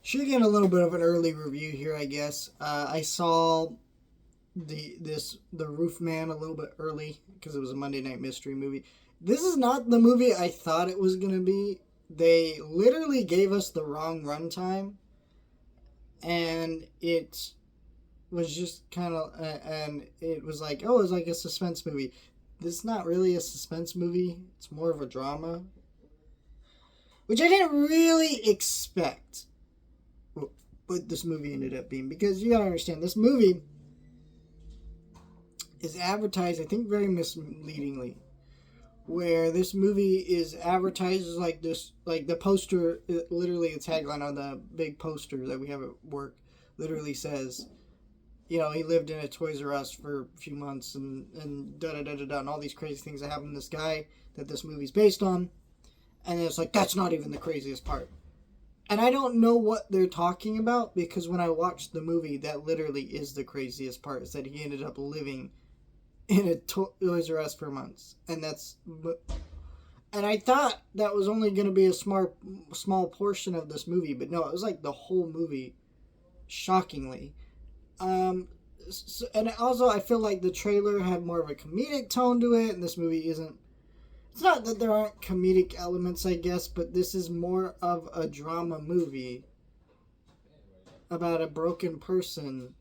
Should get a little bit of an early review here, I guess. I saw the Roofman a little bit early because it was a Monday Night Mystery movie. This is not the movie I thought it was gonna be. They literally gave us the wrong runtime, and it was just kind of and it was like, oh, it's like a suspense movie. This is not really a suspense movie. It's more of a drama, which I didn't really expect what this movie ended up being, because you gotta understand, this movie is advertised, I think, very misleadingly, where this movie is advertised as like this, like the poster, literally the tagline on the big poster that we have at work literally says, you know, he lived in a Toys R Us for a few months and da da da da da, and all these crazy things that happened to this guy that this movie's based on. And it's like, that's not even the craziest part. And I don't know what they're talking about, because when I watched the movie, that literally is the craziest part, is that he ended up living in a Toys R Us for months. And I thought that was only going to be a small portion of this movie, but no, it was like the whole movie, shockingly. And also I feel like the trailer had more of a comedic tone to it, and this movie isn't. It's not that there aren't comedic elements, I guess, but this is more of a drama movie about a broken person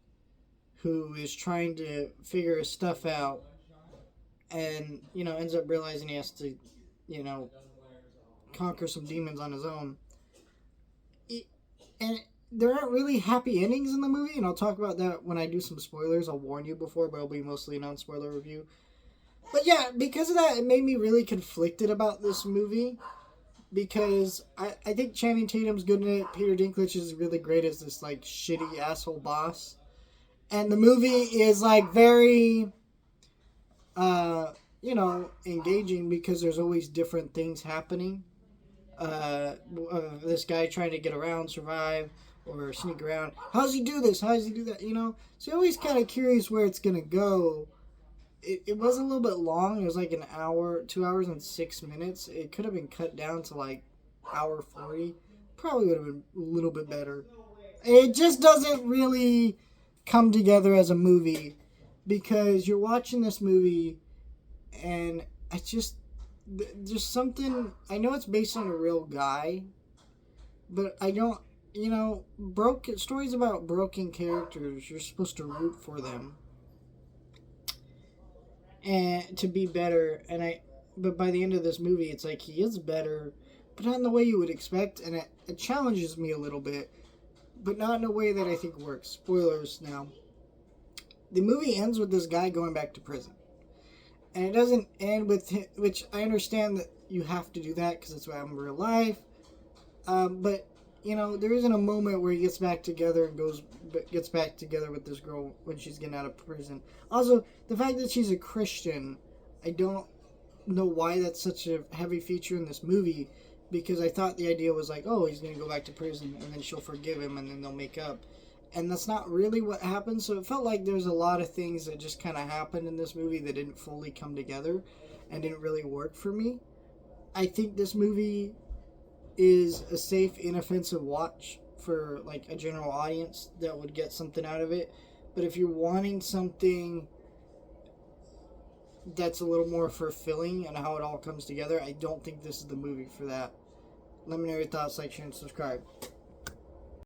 who is trying to figure his stuff out, and, you know, ends up realizing he has to, you know, conquer some demons on his own. And there aren't really happy endings in the movie, and I'll talk about that when I do some spoilers. I'll warn you before, but it'll be mostly a non-spoiler review. But yeah, because of that, it made me really conflicted about this movie, because I think Channing Tatum's good in it. Peter Dinklage is really great as this, like, shitty asshole boss. And the movie is, like, very, engaging, because there's always different things happening. This guy trying to get around, survive, or sneak around. How does he do this? How does he do that? You know? So you're always kind of curious where it's going to go. It was a little bit long. It was like an hour, 2 hours and 6 minutes. It could have been cut down to like hour 40. Probably would have been a little bit better. It just doesn't really come together as a movie, because you're watching this movie and I just something. I know it's based on a real guy, but I don't. You know, stories about broken characters, you're supposed to root for them and to be better. But by the end of this movie, it's like he is better, but not in the way you would expect, and it challenges me a little bit, but not in a way that I think works. Spoilers now. The movie ends with this guy going back to prison, and it doesn't end with him, which I understand that you have to do that because it's what happened in real life. But you know, there isn't a moment where he gets back together and gets back together with this girl when she's getting out of prison. Also, the fact that she's a Christian, I don't know why that's such a heavy feature in this movie, because I thought the idea was like, oh, he's going to go back to prison and then she'll forgive him and then they'll make up. And that's not really what happened, so it felt like there's a lot of things that just kind of happened in this movie that didn't fully come together and didn't really work for me. I think this movie is a safe, inoffensive watch for like a general audience that would get something out of it. But if you're wanting something that's a little more fulfilling and how it all comes together, I don't think this is the movie for that. Let me know your thoughts, like, share, and subscribe.